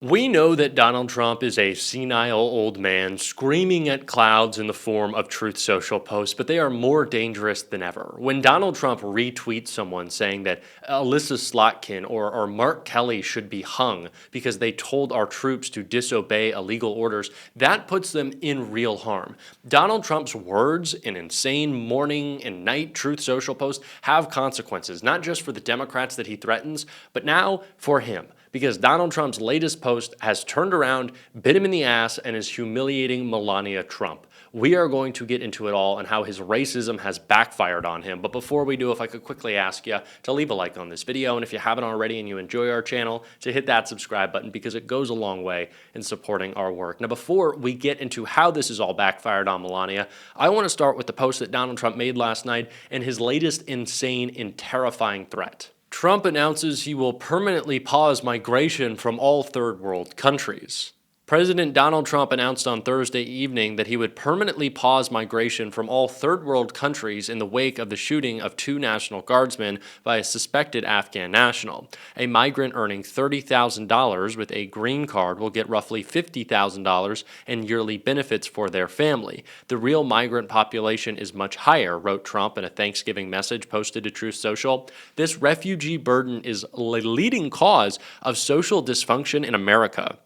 We know that Donald Trump is a senile old man screaming at clouds in the form of Truth Social posts, but they are more dangerous than ever. When Donald Trump retweets someone saying that Alyssa Slotkin or Mark Kelly should be hung because they told our troops to disobey illegal orders, that puts them in real harm. Donald Trump's words in insane morning and night Truth Social posts have consequences, not just for the Democrats that he threatens, but now for him. Because Donald Trump's latest post has turned around, bit him in the ass, and is humiliating Melania Trump. We are going to get into it all and how his racism has backfired on him. But before we do, if I could quickly ask you to leave a like on this video, and if you haven't already and you enjoy our channel, to hit that subscribe button because it goes a long way in supporting our work. Now, before we get into how this is all backfired on Melania, I want to start with the post that Donald Trump made last night and his latest insane and terrifying threat. Trump announces he will permanently pause migration from all third world countries. President Donald Trump announced on Thursday evening that he would permanently pause migration from all third world countries in the wake of the shooting of 2 National Guardsmen by a suspected Afghan national. A migrant earning $30,000 with a green card will get roughly $50,000 in yearly benefits for their family. The real migrant population is much higher, wrote Trump in a Thanksgiving message posted to Truth Social. This refugee burden is the leading cause of social dysfunction in America.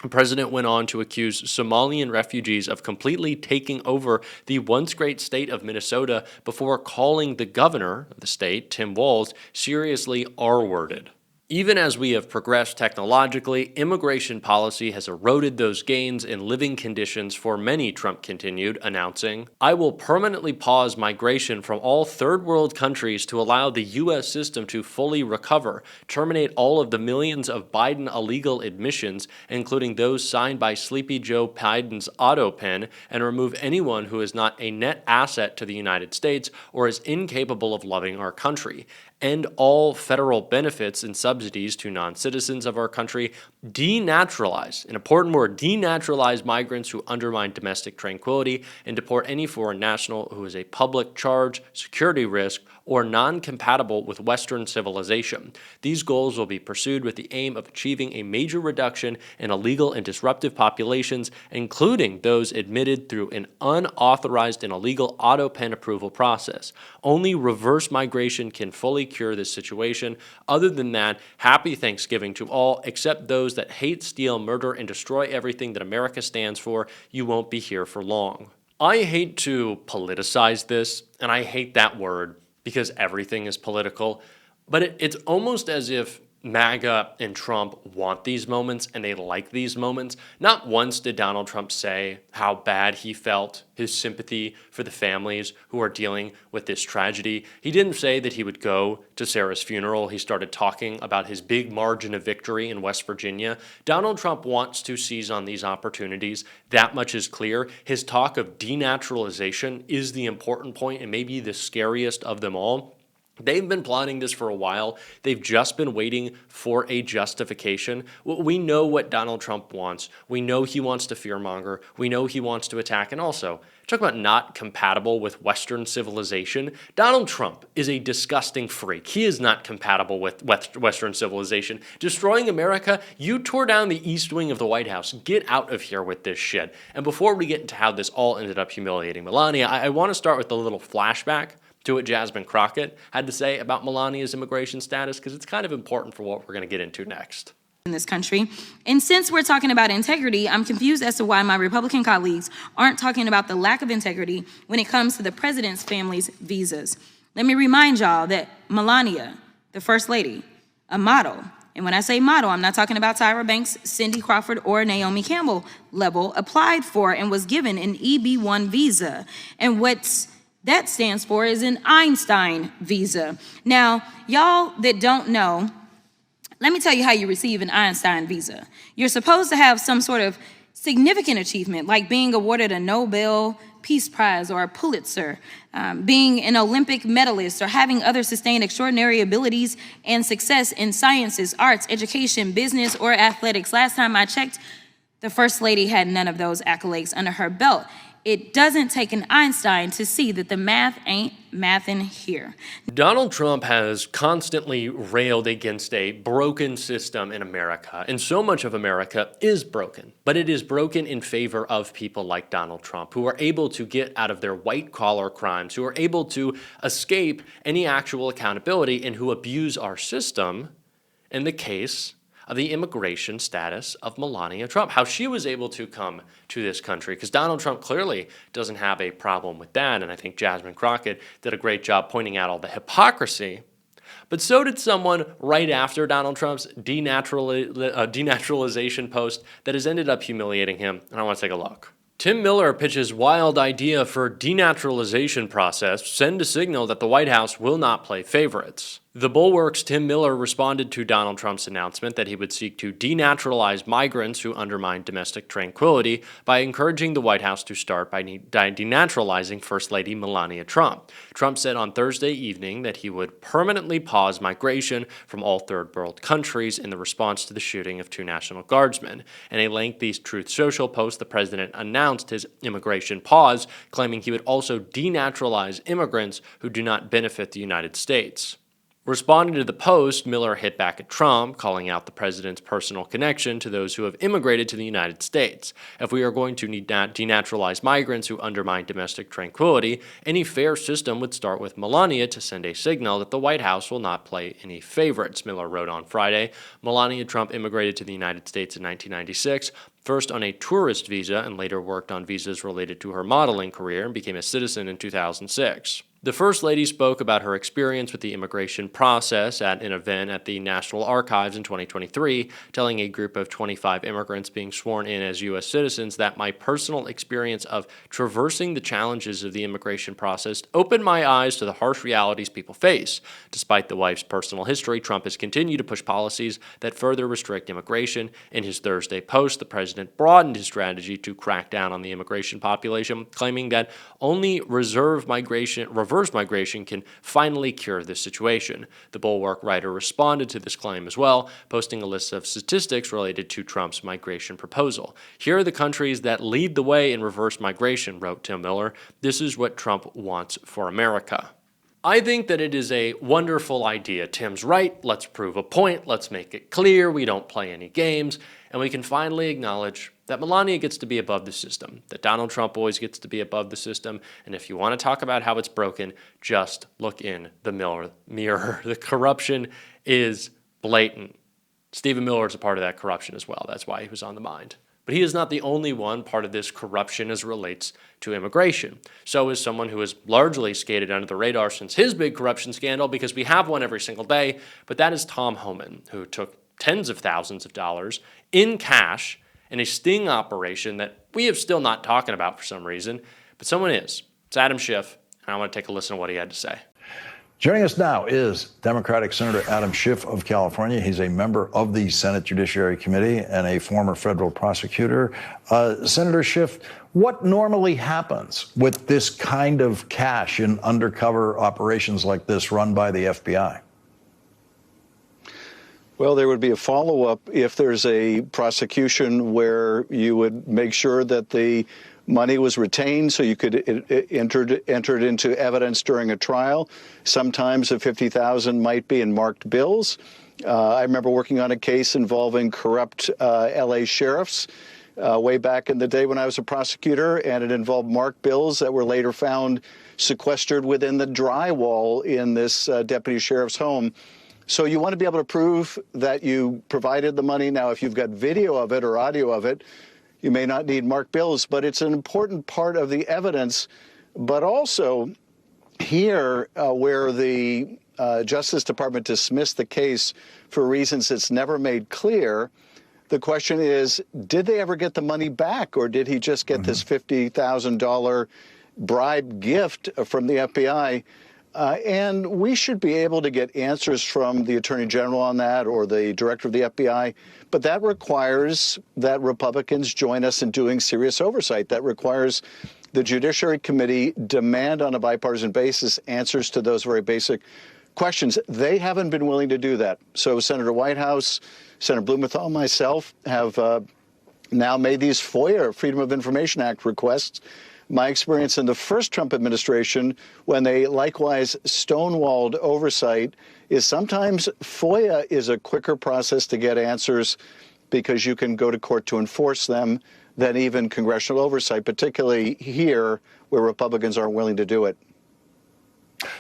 The president went on to accuse Somalian refugees of completely taking over the once great state of Minnesota before calling the governor of the state, Tim Walz, seriously R-worded. Even as we have progressed technologically, immigration policy has eroded those gains in living conditions for many, Trump continued, announcing, "I will permanently pause migration from all third world countries to allow the U.S. system to fully recover, terminate all of the millions of Biden illegal admissions, including those signed by Sleepy Joe Biden's auto pen, and remove anyone who is not a net asset to the United States or is incapable of loving our country. End all federal benefits and subsidies to non-citizens of our country, denaturalize, an important word, denaturalize migrants who undermine domestic tranquility, and deport any foreign national who is a public charge, security risk, or non-compatible with Western civilization. These goals will be pursued with the aim of achieving a major reduction in illegal and disruptive populations, including those admitted through an unauthorized and illegal auto pen approval process. Only reverse migration can fully cure this situation. Other than that, happy Thanksgiving to all, except those that hate, steal, murder, and destroy everything that America stands for. You won't be here for long." I hate to politicize this, and I hate that word because everything is political, but it's almost as if MAGA and Trump want these moments and they like these moments. Not once did Donald Trump say how bad he felt, his sympathy for the families who are dealing with this tragedy. He didn't say that he would go to Sarah's funeral. He started talking about his big margin of victory in West Virginia. Donald Trump wants to seize on these opportunities. That much is clear. His talk of denaturalization is the important point and maybe the scariest of them all. They've been plotting this for a while. They've just been waiting for a justification. We know what Donald Trump wants. We know he wants to fearmonger. We know he wants to attack. And also, talk about not compatible with Western civilization. Donald Trump is a disgusting freak. He is not compatible with Western civilization. Destroying America, you tore down the East Wing of the White House. Get out of here with this shit. And before we get into how this all ended up humiliating Melania, I want to start with a little flashback to what Jasmine Crockett had to say about Melania's immigration status, because it's kind of important for what we're going to get into next. In this country. And since we're talking about integrity, I'm confused as to why my Republican colleagues aren't talking about the lack of integrity when it comes to the president's family's visas. Let me remind y'all that Melania, the First Lady, a model, and when I say model, I'm not talking about Tyra Banks, Cindy Crawford, or Naomi Campbell level, applied for and was given an EB-1 visa. And what's that stands for is an Einstein visa. Now, y'all that don't know, let me tell you how you receive an Einstein visa. You're supposed to have some sort of significant achievement, like being awarded a Nobel Peace Prize or a Pulitzer, being an Olympic medalist, or having other sustained extraordinary abilities and success in sciences, arts, education, business, or athletics. Last time I checked, the First Lady had none of those accolades under her belt. it doesn't take an Einstein to see that the math ain't mathin' here. Donald Trump has constantly railed against a broken system in America, and so much of America is broken. But it is broken in favor of people like Donald Trump, who are able to get out of their white-collar crimes, who are able to escape any actual accountability, and who abuse our system in the case of the immigration status of Melania Trump, how she was able to come to this country, because Donald Trump clearly doesn't have a problem with that, and I think Jasmine Crockett did a great job pointing out all the hypocrisy. But so did someone right after Donald Trump's denaturalization post that has ended up humiliating him, and I want to take a look. Tim Miller pitches wild idea for denaturalization process, send a signal that the White House will not play favorites. The Bulwark's Tim Miller responded to Donald Trump's announcement that he would seek to denaturalize migrants who undermine domestic tranquility by encouraging the White House to start by denaturalizing First Lady Melania Trump. Trump said on Thursday evening that he would permanently pause migration from all third world countries in the response to the shooting of 2 National Guardsmen. In a lengthy Truth Social post, the president announced his immigration pause, claiming he would also denaturalize immigrants who do not benefit the United States. Responding to the post, Miller hit back at Trump, calling out the president's personal connection to those who have immigrated to the United States. If we are going to denaturalize migrants who undermine domestic tranquility, any fair system would start with Melania to send a signal that the White House will not play any favorites, Miller wrote on Friday. Melania Trump immigrated to the United States in 1996, first on a tourist visa and later worked on visas related to her modeling career and became a citizen in 2006. The First Lady spoke about her experience with the immigration process at an event at the National Archives in 2023, telling a group of 25 immigrants being sworn in as U.S. citizens that my personal experience of traversing the challenges of the immigration process opened my eyes to the harsh realities people face. Despite the wife's personal history, Trump has continued to push policies that further restrict immigration. In his Thursday post, the president broadened his strategy to crack down on the immigration population, claiming that only reverse migration can finally cure this situation. The Bulwark writer responded to this claim as well, posting a list of statistics related to Trump's migration proposal. Here are the countries that lead the way in reverse migration, wrote Tim Miller. This is what Trump wants for America. I think that it is a wonderful idea. Tim's right. Let's prove a point. Let's make it clear. We don't play any games. And we can finally acknowledge that Melania gets to be above the system, that Donald Trump always gets to be above the system. And if you want to talk about how it's broken, just look in the mirror. The corruption is blatant. Stephen Miller is a part of that corruption as well. That's why he was on the mind. But he is not the only one part of this corruption as it relates to immigration. So is someone who has largely skated under the radar since his big corruption scandal, because we have one every single day, but that is Tom Homan, who took tens of thousands of dollars in cash in a sting operation that we have still not talking about for some reason, but someone is. It's Adam Schiff, and I want to take a listen to what he had to say. Joining us now is Democratic Senator Adam Schiff of California. He's a member of the Senate Judiciary Committee and a former federal prosecutor. Senator Schiff, what normally happens with this kind of cash in undercover operations like this run by the FBI? Well, there would be a follow-up if there's a prosecution where you would make sure that the money was retained so you could enter it into evidence during a trial. Sometimes the $50,000 might be in marked bills. I remember working on a case involving corrupt L.A. sheriffs way back in the day when I was a prosecutor, and it involved marked bills that were later found sequestered within the drywall in this deputy sheriff's home. So you want to be able to prove that you provided the money. Now, if you've got video of it or audio of it, you may not need marked bills, but it's an important part of the evidence. But also here, where the Justice Department dismissed the case for reasons it's never made clear, the question is, did they ever get the money back, or did he just get this $50,000 bribe gift from the FBI? And we should be able to get answers from the Attorney General on that, or the Director of the FBI. But that requires that Republicans join us in doing serious oversight. That requires the Judiciary Committee demand on a bipartisan basis answers to those very basic questions. They haven't been willing to do that. So Senator Whitehouse, Senator Blumenthal, and myself have now made these FOIA, Freedom of Information Act requests. My experience in the first Trump administration, when they likewise stonewalled oversight, is sometimes FOIA is a quicker process to get answers because you can go to court to enforce them than even congressional oversight, particularly here where Republicans aren't willing to do it.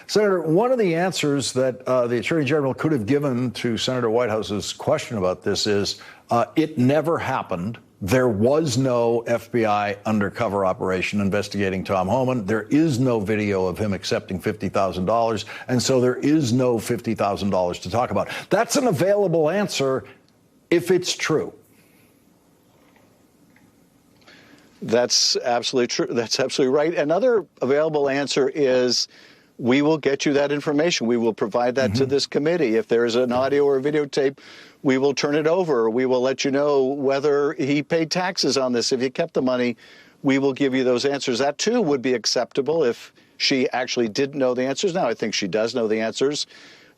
Senator, one of the answers that the Attorney General could have given to Senator Whitehouse's question about this is it never happened. There was no FBI undercover operation investigating Tom Homan. There is no video of him accepting $50,000, and so there is no $50,000 to talk about. That's an available answer if it's true. That's absolutely true. That's absolutely right. Another available answer is we will get you that information. We will provide that to this committee. If there's an audio or videotape, we will turn it over. We will let you know whether he paid taxes on this. If he kept the money, we will give you those answers. That, too, would be acceptable if she actually didn't know the answers. Now, I think she does know the answers.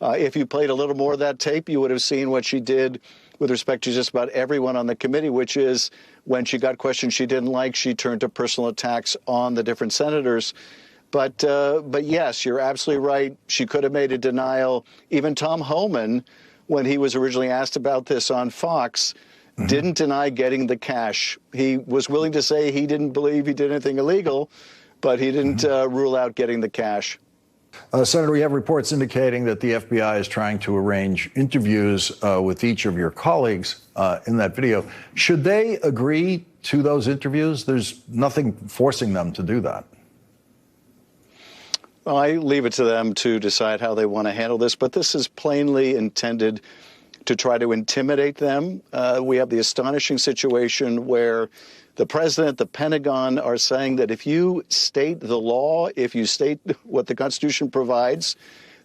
If you played a little more of that tape, you would have seen what she did with respect to just about everyone on the committee, which is when she got questions she didn't like, she turned to personal attacks on the different senators. But yes, you're absolutely right. She could have made a denial. Even Tom Homan, when he was originally asked about this on Fox, didn't deny getting the cash. He was willing to say he didn't believe he did anything illegal, but he didn't rule out getting the cash. Senator, we have reports indicating that the FBI is trying to arrange interviews with each of your colleagues in that video. Should they agree to those interviews? There's nothing forcing them to do that. Well, I leave it to them to decide how they want to handle this, but this is plainly intended to try to intimidate them. We have the astonishing situation where the president, the Pentagon are saying that if you state the law, if you state what the Constitution provides,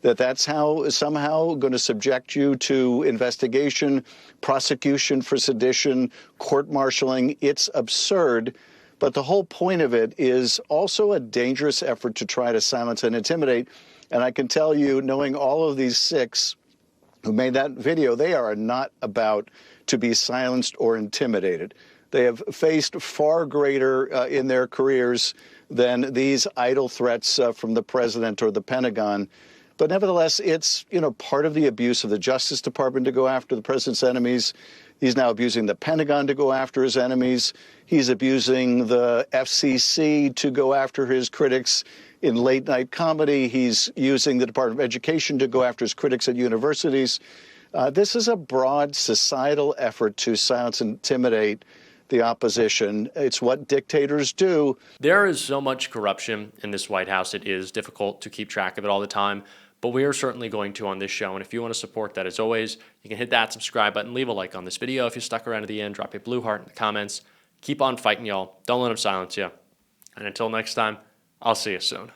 that's how somehow going to subject you to investigation, prosecution for sedition, court-martialing. It's absurd. But the whole point of it is also a dangerous effort to try to silence and intimidate. And I can tell you, knowing all of these six who made that video, they are not about to be silenced or intimidated. They have faced far greater in their careers than these idle threats from the president or the Pentagon. But nevertheless, it's, part of the abuse of the Justice Department to go after the president's enemies. He's now abusing the Pentagon to go after his enemies. He's abusing the FCC to go after his critics in late-night comedy. He's using the Department of Education to go after his critics at universities. This is a broad societal effort to silence and intimidate the opposition. It's what dictators do. There is so much corruption in this White House, it is difficult to keep track of it all the time, but we are certainly going to on this show. And if you want to support that, as always, you can hit that subscribe button, leave a like on this video. If you stuck around to the end, drop a blue heart in the comments. Keep on fighting, y'all. Don't let them silence you. And until next time, I'll see you soon.